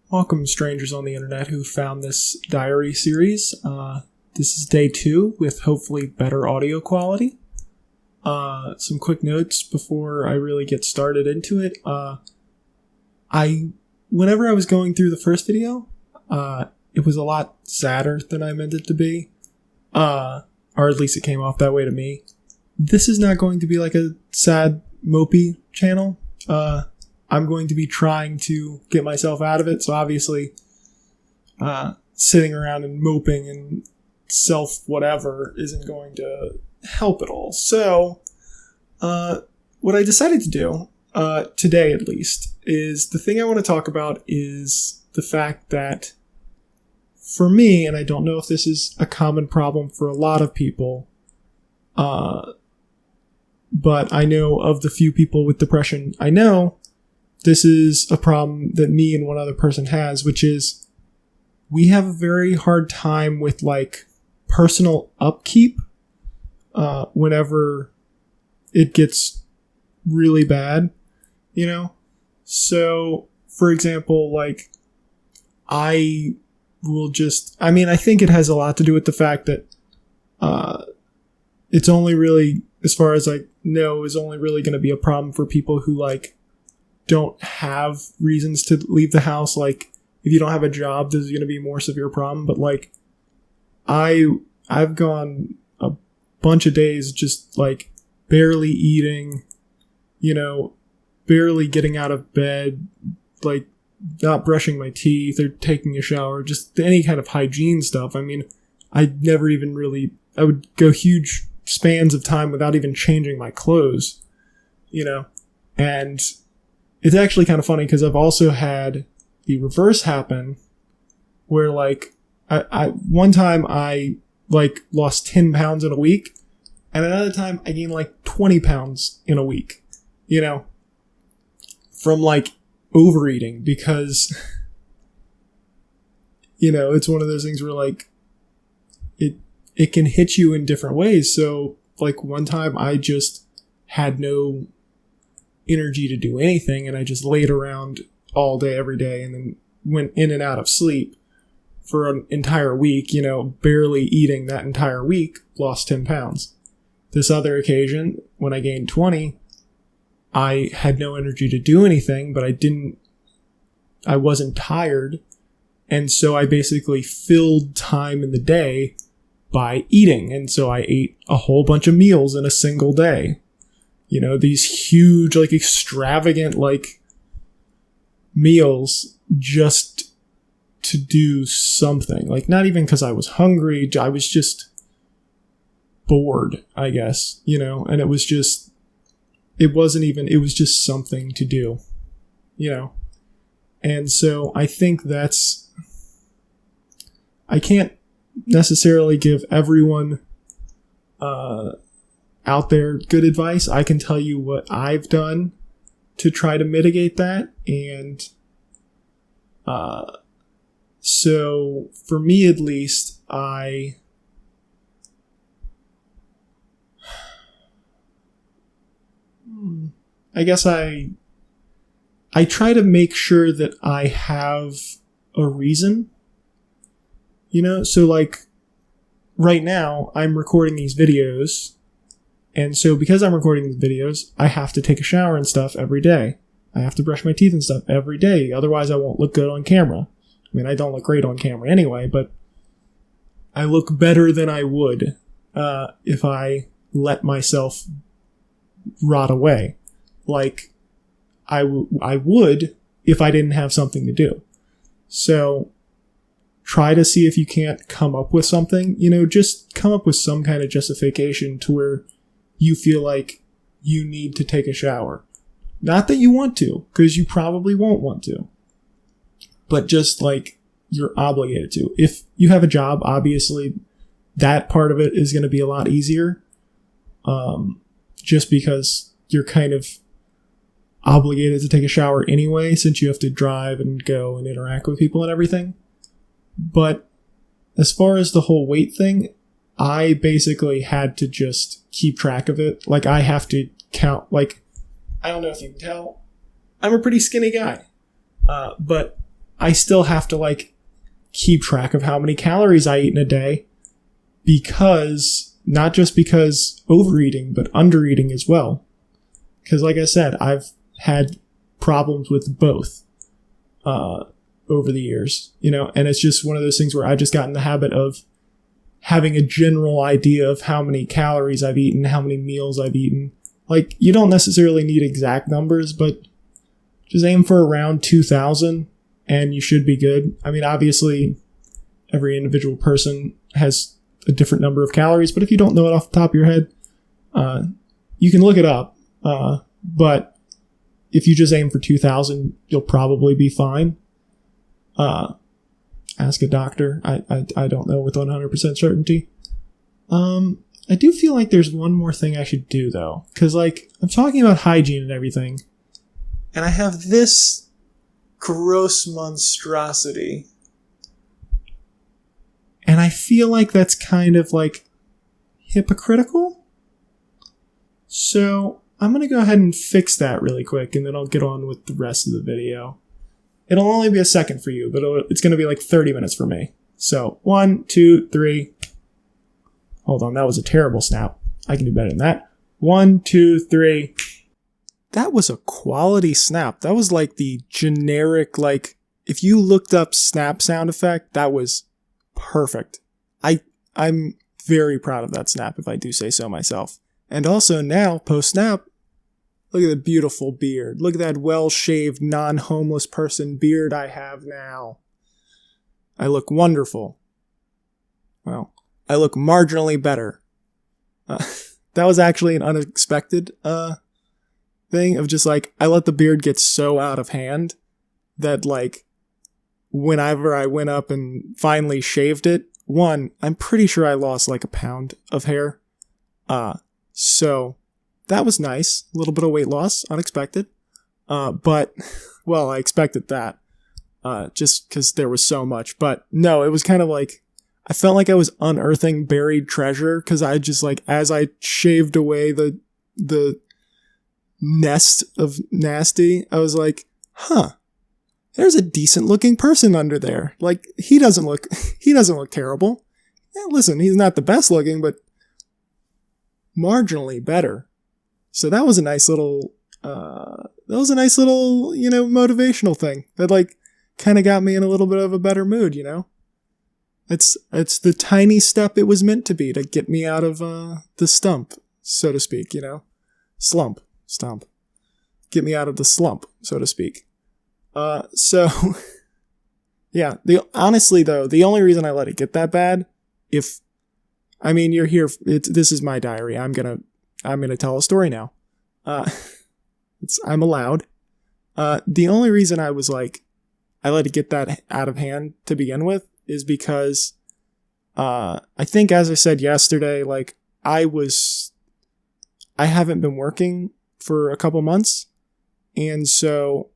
Welcome, strangers on the internet who found this diary series. This is day 2 with hopefully better audio quality. Some quick notes before I really get started into it. Whenever I was going through the first video, it was a lot sadder than I meant it to be. Or at least it came off that way to me. This is not going to be like a sad, mopey channel. I'm going to be trying to get myself out of it. So obviously, sitting around and moping and self-whatever isn't going to help at all. So, what I decided to do, today at least, is the thing I want to talk about is the fact that for me, and I don't know if this is a common problem for a lot of people, but I know of the few people with depression I know, this is a problem that me and one other person has, which is we have a very hard time with like personal upkeep whenever it gets really bad, you know? So, for example, like I think it has a lot to do with the fact that it's only really, as far as I know, is only really going to be a problem for people who like don't have reasons to leave the house. Like if you don't have a job, this is going to be a more severe problem. But like I've gone a bunch of days just like barely eating, barely getting out of bed, like not brushing my teeth or taking a shower, just any kind of hygiene stuff. I mean, I would go huge spans of time without even changing my clothes, and it's actually kind of funny because I've also had the reverse happen where like I one time I like lost 10 pounds in a week, and another time I gained like 20 pounds in a week, from like overeating, because it's one of those things where like it can hit you in different ways. So like one time I just had no energy to do anything, and I just laid around all day every day and then went in and out of sleep for an entire week, barely eating that entire week, lost 10 pounds. This other occasion, when I gained 20, I had no energy to do anything, but I wasn't tired. And so I basically filled time in the day by eating. And so I ate a whole bunch of meals in a single day. These huge, like extravagant, like meals just to do something. Like not even because I was hungry. I was just bored, I guess, and it was just something to do, And so I think I can't necessarily give everyone out there good advice. I can tell you what I've done to try to mitigate that. And so for me at least, I guess I try to make sure that I have a reason, so like right now I'm recording these videos. And so because I'm recording these videos, I have to take a shower and stuff every day. I have to brush my teeth and stuff every day. Otherwise, I won't look good on camera. I mean, I don't look great on camera anyway, but I look better than I would if I let myself rot away. Like I would if I didn't have something to do. So try to see if you can't come up with something, just come up with some kind of justification to where you feel like you need to take a shower. Not that you want to, because you probably won't want to. But just like you're obligated to. If you have a job, obviously that part of it is going to be a lot easier. Just because you're kind of obligated to take a shower anyway, since you have to drive and go and interact with people and everything. But as far as the whole weight thing, I basically had to just keep track of it. Like I have to count, like, I don't know if you can tell, I'm a pretty skinny guy. But I still have to like keep track of how many calories I eat in a day, because not just because overeating, but undereating as well. Because like I said, I've had problems with both over the years, and it's just one of those things where I just got in the habit of having a general idea of how many calories I've eaten, how many meals I've eaten. Like, you don't necessarily need exact numbers, but just aim for around 2,000 and you should be good. I mean, obviously, every individual person has a different number of calories, but if you don't know it off the top of your head, you can look it up. But if you just aim for 2,000, you'll probably be fine. Ask a doctor. I don't know with 100% certainty. I do feel like there's one more thing I should do, though. Because, like, I'm talking about hygiene and everything. And I have this gross monstrosity. And I feel like that's kind of, like, hypocritical. So, I'm going to go ahead and fix that really quick, and then I'll get on with the rest of the video. It'll only be a second for you, but it's going to be like 30 minutes for me. So, 1, 2, 3. Hold on, that was a terrible snap. I can do better than that. 1, 2, 3. That was a quality snap. That was like the generic, like, if you looked up snap sound effect, that was perfect. I'm very proud of that snap, if I do say so myself. And also now, post-snap, look at the beautiful beard. Look at that well-shaved, non-homeless person beard I have now. I look wonderful. Well, I look marginally better. That was actually an unexpected thing of just like, I let the beard get so out of hand that like, whenever I went up and finally shaved it, one, I'm pretty sure I lost like a pound of hair. So that was nice. A little bit of weight loss, unexpected. But, well, I expected that, just because there was so much. But no, it was kind of like, I felt like I was unearthing buried treasure, because I just like, as I shaved away the nest of nasty, I was like, there's a decent looking person under there. Like, he doesn't look terrible. Yeah, listen, he's not the best looking, but marginally better. So that was a nice little, motivational thing that like kind of got me in a little bit of a better mood, It's the tiny step it was meant to be to get me out of the stump, so to speak, stump. Get me out of the slump, so to speak. So yeah, honestly though, the only reason I let it get that bad, you're here, this is my diary. I'm gonna tell a story now. I'm allowed. The only reason I was like, I let it get that out of hand to begin with is because, I think as I said yesterday, like I haven't been working for a couple months. And so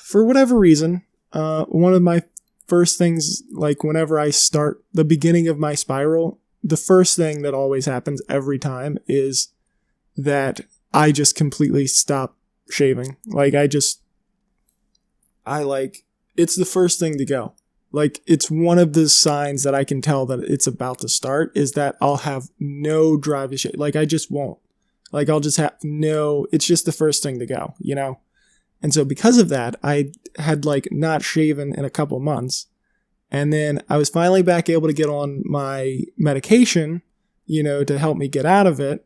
for whatever reason, one of my first things, like whenever I start the beginning of my spiral, the first thing that always happens every time is that I just completely stop shaving. Like it's the first thing to go. Like, it's one of the signs that I can tell that it's about to start is that I'll have no drive to shave. Like, I just won't. Like, I'll just have it's just the first thing to go, And so because of that, I had like not shaven in a couple months. And then I was finally back able to get on my medication, to help me get out of it.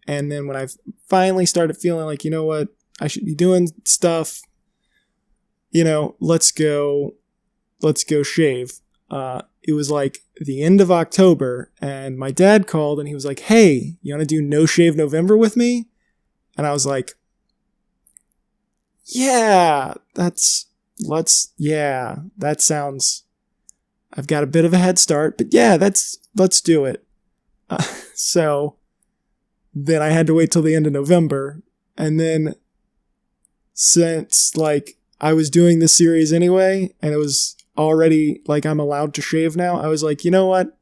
And then when I finally started feeling like, what, I should be doing stuff, let's go shave. It was like the end of October, and my dad called and he was like, hey, you want to do No Shave November with me? And I was like, yeah, that sounds, I've got a bit of a head start, but yeah, let's do it. So then I had to wait till the end of November. And then since like I was doing this series anyway, and it was already like I'm allowed to shave now, I was like, you know what?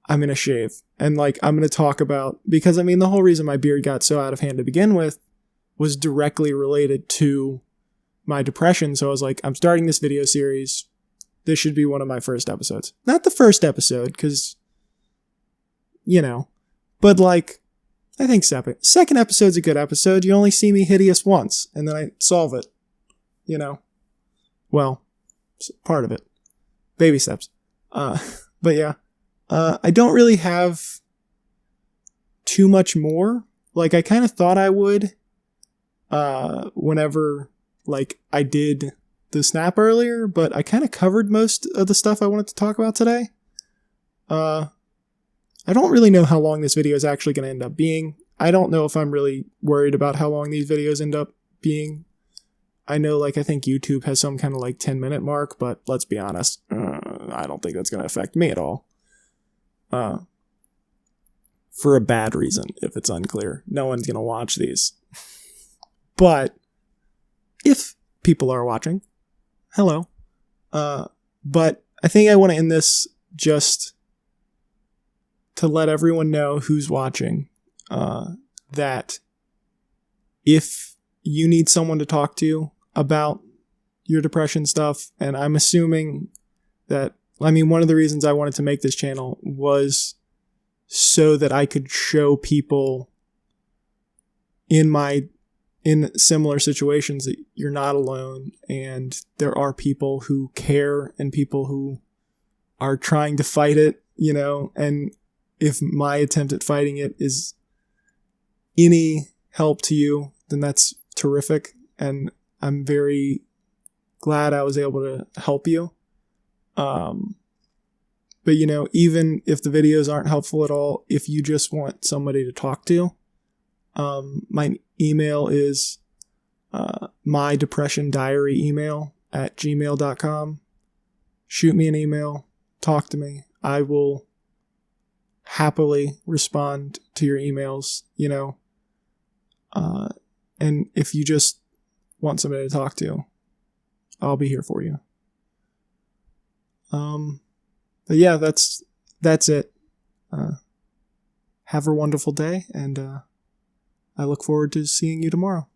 I'm going to shave. And like, I'm going to talk about, because the whole reason my beard got so out of hand to begin with was directly related to my depression. So I was like, I'm starting this video series. This should be one of my first episodes. Not the first episode, because, but like, I think second episode's a good episode. You only see me hideous once, and then I solve it. Well, part of it. Baby steps. But yeah, I don't really have too much more. Like, I kind of thought I would, whenever, like, I did the snap earlier, but I kind of covered most of the stuff I wanted to talk about today. I don't really know how long this video is actually going to end up being. I don't know if I'm really worried about how long these videos end up being. I know, like, I think YouTube has some kind of, like, 10-minute mark, but let's be honest, I don't think that's going to affect me at all. For a bad reason, if it's unclear. No one's going to watch these. But if people are watching, hello. But I think I want to end this just to let everyone know who's watching that if you need someone to talk to about your depression stuff, and I'm assuming that, one of the reasons I wanted to make this channel was so that I could show people in similar situations that you're not alone, and there are people who care and people who are trying to fight it, and if my attempt at fighting it is any help to you, then that's terrific, and I'm very glad I was able to help you. But even if the videos aren't helpful at all, if you just want somebody to talk to, my email is my depression diary email at gmail.com. Shoot me an email, talk to me. I will happily respond to your emails, and if you just want somebody to talk to, I'll be here for you. But yeah, that's it. Have a wonderful day, and I look forward to seeing you tomorrow.